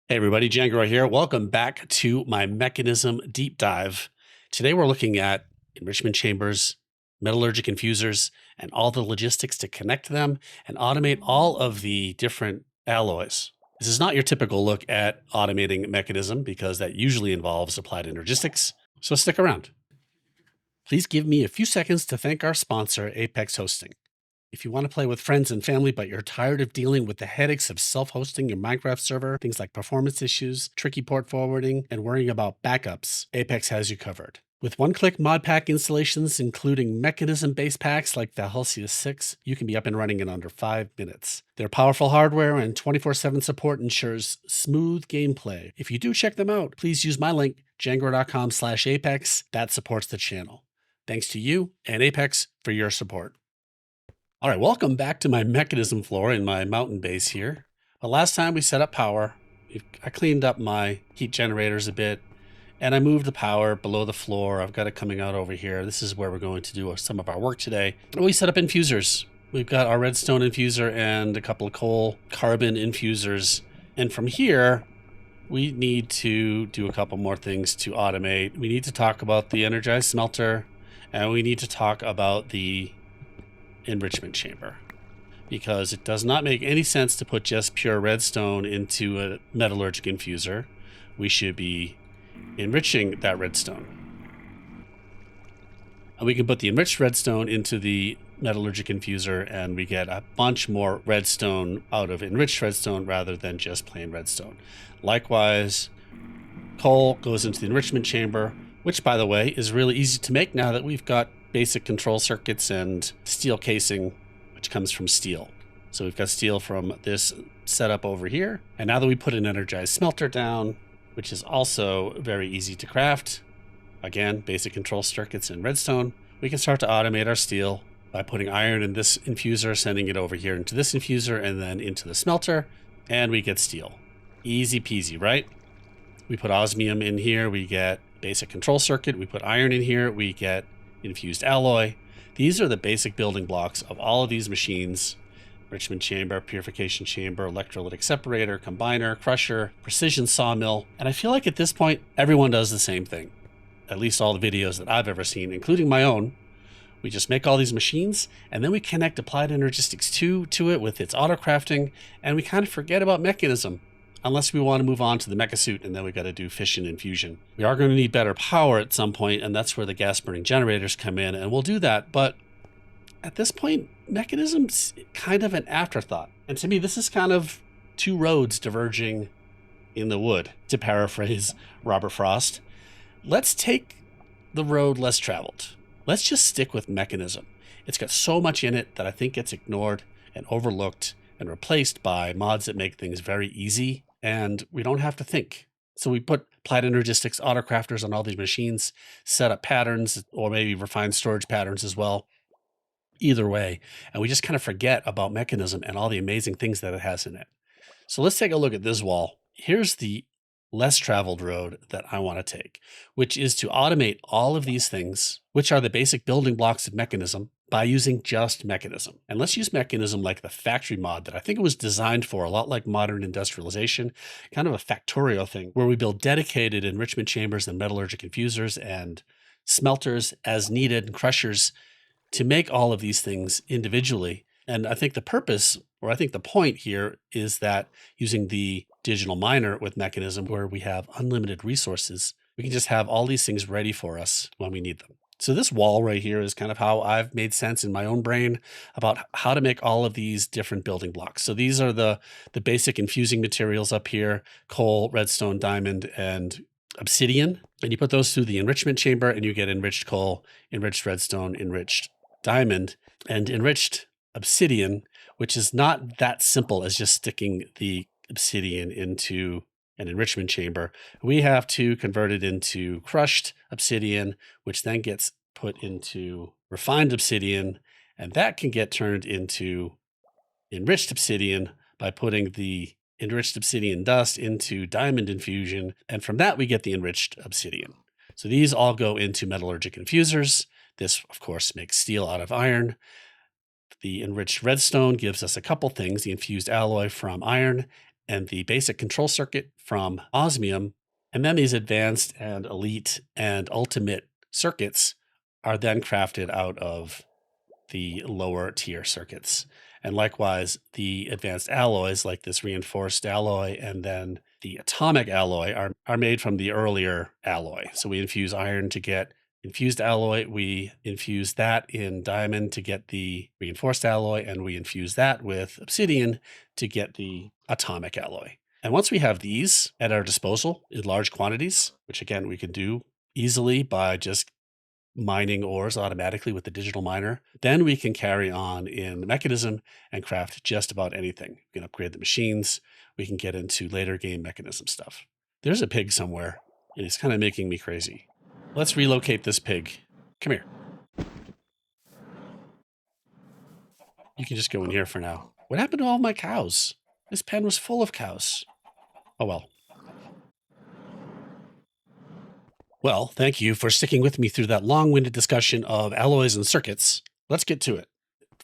Hey everybody, Django here. Welcome back to my mechanism deep dive. Today we're looking at enrichment chambers, metallurgic infusers, and all the logistics to connect them and automate all of the different alloys. This is not your typical look at automating mechanism because that usually involves applied energistics, so stick around. Please give me a few seconds to thank our sponsor, Apex Hosting. If you want to play with friends and family, but you're tired of dealing with the headaches of self hosting your Minecraft server, things like performance issues, tricky port forwarding, and worrying about backups, Apex has you covered. With one-click modpack installations, including mechanism-based packs like Valhelsia 6, you can be up and running in under 5 minutes. Their powerful hardware and 24/7 support ensures smooth gameplay. If you do check them out, please use my link, django.com/apex. That supports the channel. Thanks to you and Apex for your support. All right, welcome back to my mechanism floor in my mountain base here. The last time we set up power, I cleaned up my heat generators a bit, and I moved the power below the floor. I've got it coming out over here. This is where we're going to do some of our work today. We set up infusers. We've got our redstone infuser and a couple of coal carbon infusers. And from here, we need to do a couple more things to automate. We need to talk about the energized smelter, and we need to talk about the enrichment chamber, because it does not make any sense to put just pure redstone into a metallurgic infuser. We should be enriching that redstone. And we can put the enriched redstone into the metallurgic infuser and we get a bunch more redstone out of enriched redstone rather than just plain redstone. Likewise, coal goes into the enrichment chamber, which, by the way, is really easy to make now that we've got basic control circuits and steel casing, which comes from steel. So we've got steel from this setup over here. And now that we put an energized smelter down, which is also very easy to craft, again, basic control circuits and redstone, we can start to automate our steel by putting iron in this infuser, sending it over here into this infuser and then into the smelter, and we get steel. Easy peasy, right? We put osmium in here, we get basic control circuit. We put iron in here, we get infused alloy. These are the basic building blocks of all of these machines: enrichment chamber, purification chamber, electrolytic separator, combiner, crusher, precision sawmill. And I feel like at this point, everyone does the same thing. At least all the videos that I've ever seen, including my own. We just make all these machines, and then we connect applied energistics 2 to it with its auto crafting, and we kind of forget about mechanism. Unless we want to move on to the mecha suit, and then we got to do fission and fusion. We are going to need better power at some point, and that's where the gas burning generators come in, and we'll do that. But at this point, mechanism's kind of an afterthought. And to me, this is kind of two roads diverging in the wood, to paraphrase Robert Frost. Let's take the road less traveled. Let's just stick with mechanism. It's got so much in it that I think gets ignored and overlooked and replaced by mods that make things very easy, and we don't have to think. So we put applied energistics auto crafters on all these machines, set up patterns, or maybe refined storage patterns as well. Either way, and we just kind of forget about mechanism and all the amazing things that it has in it. So let's take a look at this wall. Here's the less traveled road that I want to take, which is to automate all of these things, which are the basic building blocks of mechanism, by using just mechanism. And let's use mechanism like the factory mod that I think it was designed for, a lot like modern industrialization, kind of a factorio thing where we build dedicated enrichment chambers and metallurgic infusers and smelters as needed and crushers to make all of these things individually. And I think the purpose, or I think the point here, is that using the digital miner with mechanism, where we have unlimited resources, we can just have all these things ready for us when we need them. So this wall right here is kind of how I've made sense in my own brain about how to make all of these different building blocks. So these are the basic infusing materials up here: coal, redstone, diamond, and obsidian. And you put those through the enrichment chamber and you get enriched coal, enriched redstone, enriched diamond, and enriched obsidian, which is not that simple as just sticking the obsidian into an enrichment chamber. We have to convert it into crushed obsidian, which then gets put into refined obsidian, and that can get turned into enriched obsidian by putting the enriched obsidian dust into diamond infusion, and from that we get the enriched obsidian. So these all go into metallurgic infusers. This, of course, makes steel out of iron. The enriched redstone gives us a couple things: the infused alloy from iron and the basic control circuit from osmium. And then these advanced and elite and ultimate circuits are then crafted out of the lower tier circuits. And likewise, the advanced alloys like this reinforced alloy and then the atomic alloy are made from the earlier alloy. So we infuse iron to get infused alloy, we infuse that in diamond to get the reinforced alloy, and we infuse that with obsidian to get the atomic alloy. And once we have these at our disposal in large quantities, which again we can do easily by just mining ores automatically with the digital miner, then we can carry on in the mechanism and craft just about anything. We can upgrade the machines. We can get into later game mechanism stuff. There's a pig somewhere, and it's kind of making me crazy. Let's relocate this pig. Come here. You can just go in here for now. What happened to all my cows? This pen was full of cows. Oh well. Well, thank you for sticking with me through that long-winded discussion of alloys and circuits. Let's get to it.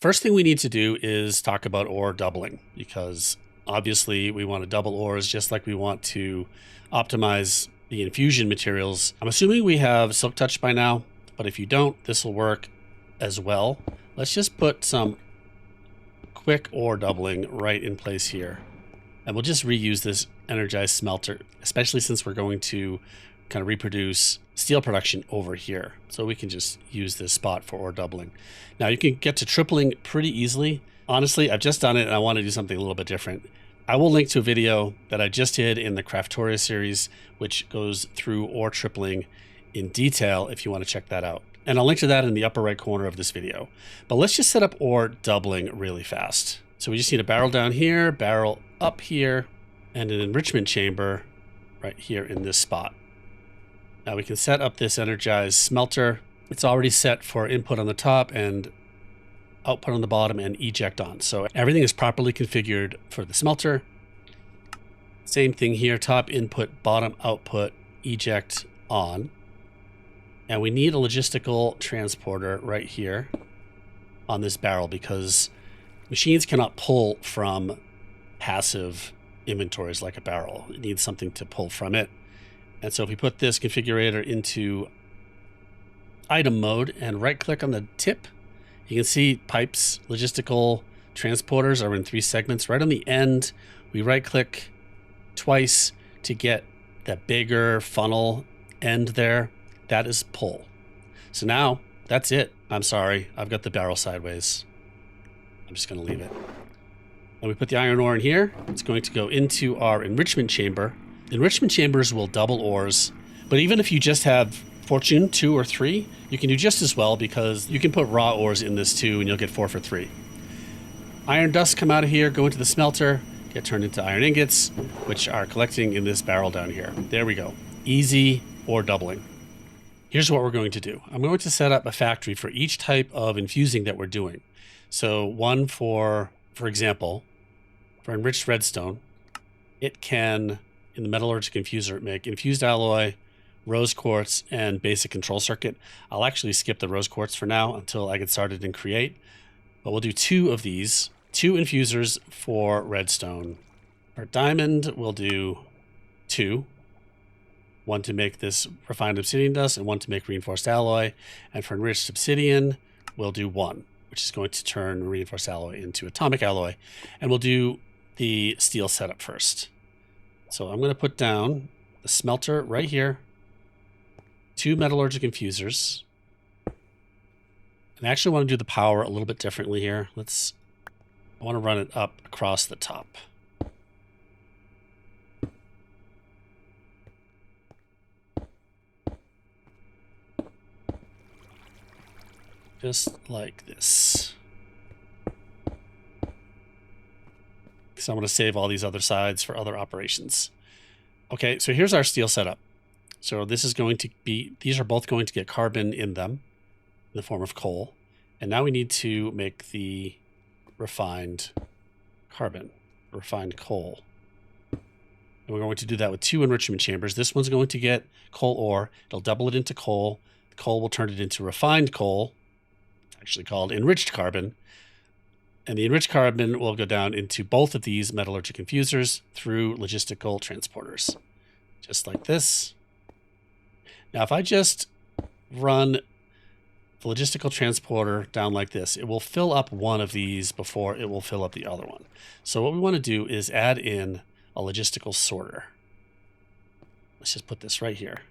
First thing we need to do is talk about ore doubling, because obviously we want to double ores just like we want to optimize the infusion materials. I'm assuming we have Silk Touch by now, but if you don't, this will work as well. Let's just put some quick ore doubling right in place here. And we'll just reuse this energized smelter, especially since we're going to kind of reproduce steel production over here. So we can just use this spot for ore doubling. Now you can get to tripling pretty easily. Honestly, I've just done it and I want to do something a little bit different. I will link to a video that I just did in the Craftoria series, which goes through ore tripling in detail if you want to check that out. And I'll link to that in the upper right corner of this video. But let's just set up ore doubling really fast. So we just need a barrel down here, barrel up here, and an enrichment chamber right here in this spot. Now we can set up this energized smelter. It's already set for input on the top and output on the bottom and eject on. So everything is properly configured for the smelter. Same thing here, top input, bottom output, eject on. And we need a logistical transporter right here on this barrel because machines cannot pull from passive inventories like a barrel. It needs something to pull from it. And so if we put this configurator into item mode and right click on the tip, you can see pipes, logistical transporters are in 3 segments. Right on the end, we right click twice to get that bigger funnel end there. That is pull. So now that's it. I'm sorry, I've got the barrel sideways. I'm just gonna leave it. And we put the iron ore in here. It's going to go into our enrichment chamber. Enrichment chambers will double ores, but even if you just have fortune 2 or 3, you can do just as well because you can put raw ores in this too and you'll get 4 for 3. Iron dust come out of here, go into the smelter, get turned into iron ingots, which are collecting in this barrel down here. There we go. Easy ore doubling. Here's what we're going to do. I'm going to set up a factory for each type of infusing that we're doing. So one for example, for enriched redstone, it can, in the metallurgic infuser, make infused alloy, rose quartz, and basic control circuit. I'll actually skip the rose quartz for now until I get started in create, but we'll do 2 of these, 2 infusers for redstone. For diamond, we'll do 2. 1 to make this refined obsidian dust and 1 to make reinforced alloy. And for enriched obsidian, we'll do 1, which is going to turn reinforced alloy into atomic alloy. And we'll do the steel setup first. So I'm going to put down the smelter right here, 2 metallurgic infusers. And I actually want to do the power a little bit differently here. I want to run it up across the top. Just like this. So I'm going to save all these other sides for other operations. Okay, so here's our steel setup. So this is going to be, these are both going to get carbon in them in the form of coal. And now we need to make the refined carbon, refined coal. And we're going to do that with 2 enrichment chambers. This one's going to get coal ore. It'll double it into coal. The coal will turn it into refined coal, actually called enriched carbon. And the enriched carbon will go down into both of these metallurgic infusers through logistical transporters, just like this. Now, if I just run the logistical transporter down like this, it will fill up one of these before it will fill up the other one. So what we want to do is add in a logistical sorter. Let's just put this right here.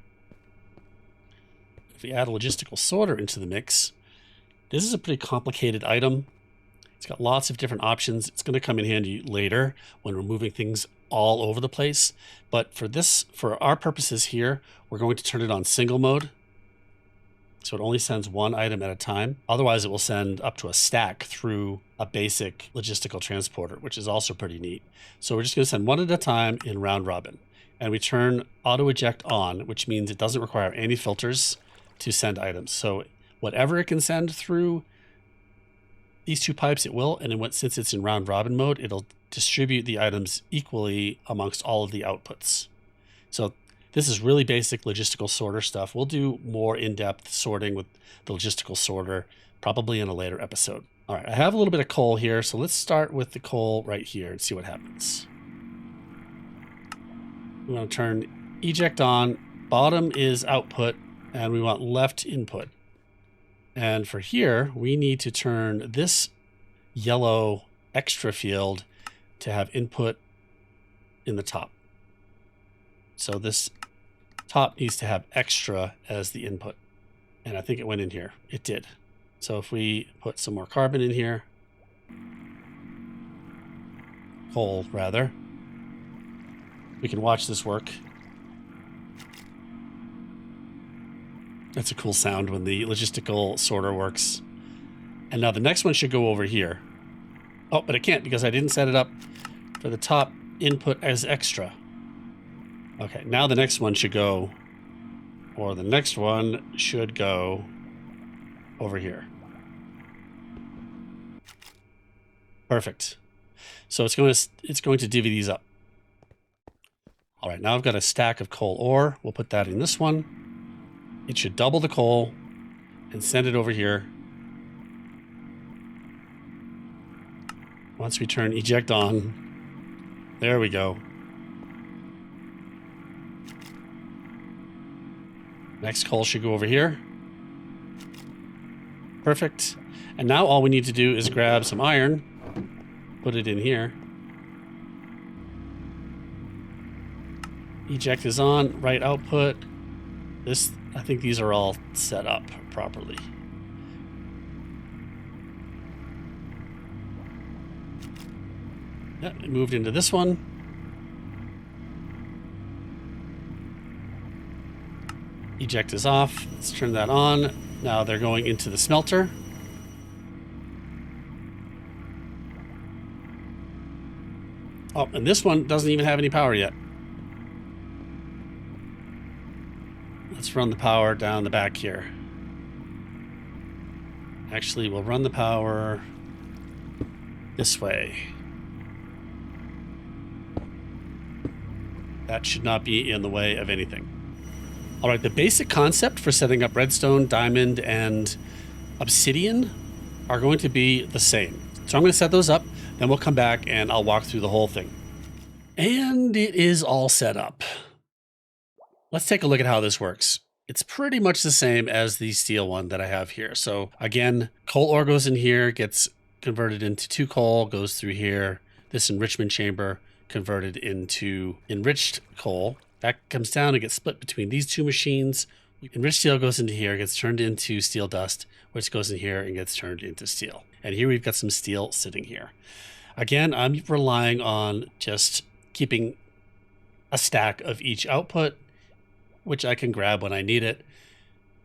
If we add a logistical sorter into the mix, this is a pretty complicated item. It's got lots of different options. It's going to come in handy later when we're moving things all over the place. But for our purposes here, we're going to turn it on single mode. So it only sends one item at a time. Otherwise, it will send up to a stack through a basic logistical transporter, which is also pretty neat. So we're just going to send one at a time in round robin. And we turn auto eject on, which means it doesn't require any filters to send items. So whatever it can send through these two pipes, it will. And then since it's in round robin mode, it'll distribute the items equally amongst all of the outputs. So this is really basic logistical sorter stuff. We'll do more in-depth sorting with the logistical sorter probably in a later episode. All right, I have a little bit of coal here, so let's start with the coal right here and see what happens. We want to turn eject on. Bottom is output, and we want left input. And for here, we need to turn this yellow extra field to have input in the top. So this top needs to have extra as the input. And I think it went in here. It did. So if we put some more carbon in here, coal rather, we can watch this work. That's a cool sound when the logistical sorter works. And now the next one should go over here. Oh, but it can't because I didn't set it up for the top input as extra. Okay, now the next one should go, or the next one should go over here. Perfect. So it's going to divvy these up. All right, now I've got a stack of coal ore. We'll put that in this one. It should double the coal and send it over here. Once we turn eject on, there we go. Next coal should go over here. Perfect. And now all we need to do is grab some iron, put it in here. Eject is on, right output. This, I think these are all set up properly. Yep, it moved into this one. Eject is off. Let's turn that on. Now they're going into the smelter. Oh, and this one doesn't even have any power yet. Let's run the power down the back here. Actually, we'll run the power this way. That should not be in the way of anything. All right, the basic concept for setting up redstone, diamond, and obsidian are going to be the same. So I'm going to set those up, then we'll come back and I'll walk through the whole thing. And it is all set up. Let's take a look at how this works. It's pretty much the same as the steel one that I have here. So again, coal ore goes in here, gets converted into 2 coal, goes through here. This enrichment chamber converted into enriched coal. That comes down and gets split between these 2 machines. Enriched steel goes into here, gets turned into steel dust, which goes in here and gets turned into steel. And here we've got some steel sitting here. Again, I'm relying on just keeping a stack of each output, which I can grab when I need it.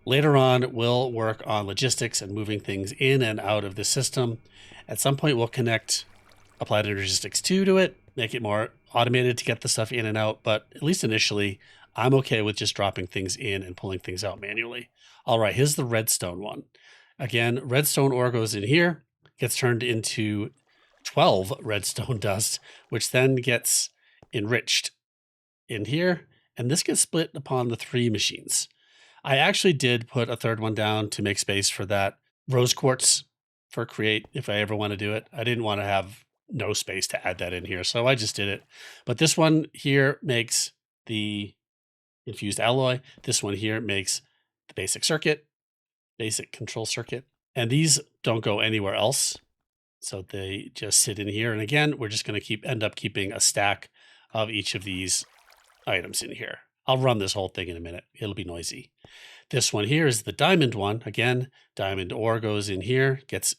Later on, we'll work on logistics and moving things in and out of the system. At some point, we'll connect Applied Logistics 2 to it, make it more automated to get the stuff in and out. But at least initially, I'm okay with just dropping things in and pulling things out manually. All right, here's the redstone one. Again, redstone ore goes in here, gets turned into 12 redstone dust, which then gets enriched in here. And this gets split upon the 3 machines. I actually did put a third one down to make space for that rose quartz for create if I ever want to do it. I didn't want to have no space to add that in here, so I just did it. But this one here makes the infused alloy. This one here makes the basic circuit, basic control circuit. And these don't go anywhere else. So they just sit in here. And again, we're just going to end up keeping a stack of each of these items in here. I'll run this whole thing in a minute. It'll be noisy. This one here is the diamond one. Again, diamond ore goes in here, gets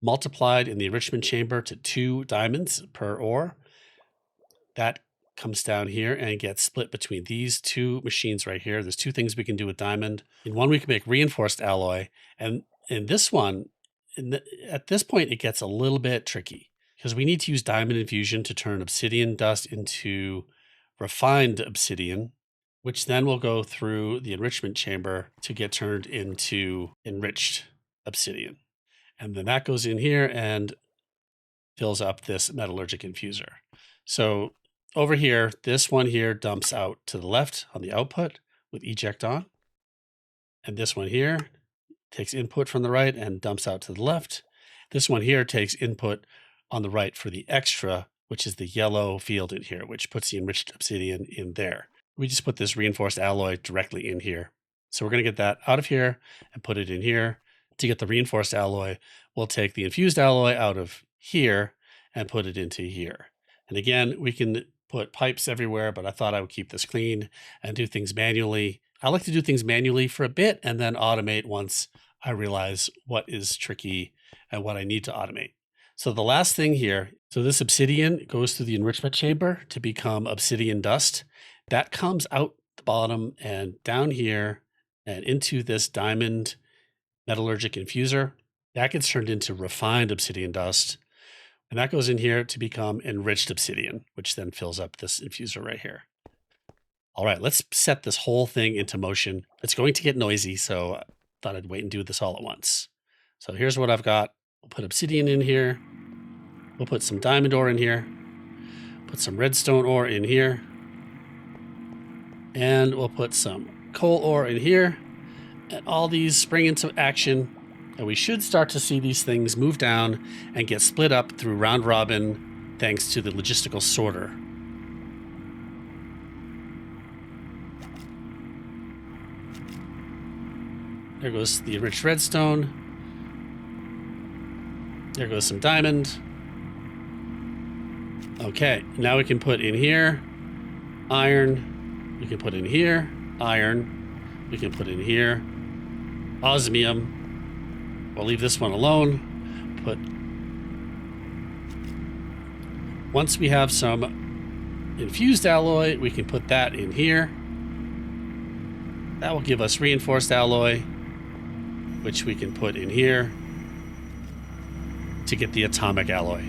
multiplied in the enrichment chamber to 2 diamonds per ore. That comes down here and gets split between these 2 machines right here. There's 2 things we can do with diamond. In one, we can make reinforced alloy. And in this one, at this point, it gets a little bit tricky because we need to use diamond infusion to turn obsidian dust into refined obsidian, which then will go through the enrichment chamber to get turned into enriched obsidian. And then that goes in here and fills up this metallurgic infuser. So over here, this one here dumps out to the left on the output with eject on. And this one here takes input from the right and dumps out to the left. This one here takes input on the right for the extra, which is the yellow field in here, which puts the enriched obsidian in there. We just put this reinforced alloy directly in here. So we're going to get that out of here and put it in here. To get the reinforced alloy, we'll take the infused alloy out of here and put it into here. And again, we can put pipes everywhere, but I thought I would keep this clean and do things manually. I like to do things manually for a bit and then automate once I realize what is tricky and what I need to automate. So the last thing here, so this obsidian goes through the enrichment chamber to become obsidian dust. That comes out the bottom and down here and into this diamond metallurgic infuser. That gets turned into refined obsidian dust. And that goes in here to become enriched obsidian, which then fills up this infuser right here. All right, let's set this whole thing into motion. It's going to get noisy, so I thought I'd wait and do this all at once. So here's what I've got. We'll put obsidian in here. We'll put some diamond ore in here. Put some redstone ore in here. And we'll put some coal ore in here. And all these spring into action. And we should start to see these things move down and get split up through round robin thanks to the logistical sorter. There goes the enriched redstone. There goes some diamond. Okay, now we can put in here iron. We can put in here iron. We can put in here osmium. We'll leave this one alone. Once we have some infused alloy, we can put that in here. That will give us reinforced alloy, which we can put in here to get the atomic alloy.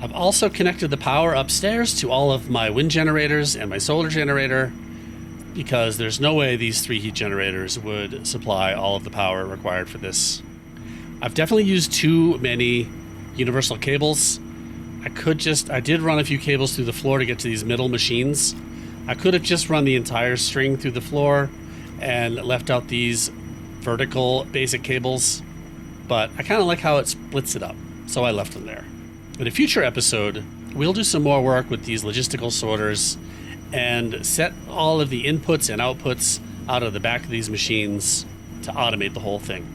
I've also connected the power upstairs to all of my wind generators and my solar generator, because there's no way these 3 heat generators would supply all of the power required for this. I've definitely used too many universal cables. I did run a few cables through the floor to get to these middle machines. I could have just run the entire string through the floor and left out these vertical basic cables, but I kind of like how it splits it up, so I left them there. In a future episode, we'll do some more work with these logistical sorters and set all of the inputs and outputs out of the back of these machines to automate the whole thing.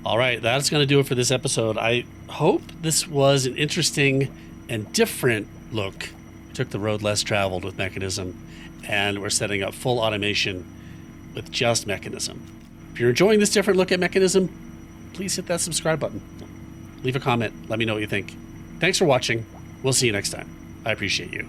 All right, that's going to do it for this episode. I hope this was an interesting and different look. We took the road less traveled with Mekanism, and we're setting up full automation with just Mekanism. If you're enjoying this different look at Mekanism, please hit that subscribe button. Leave a comment. Let me know what you think. Thanks for watching. We'll see you next time. I appreciate you.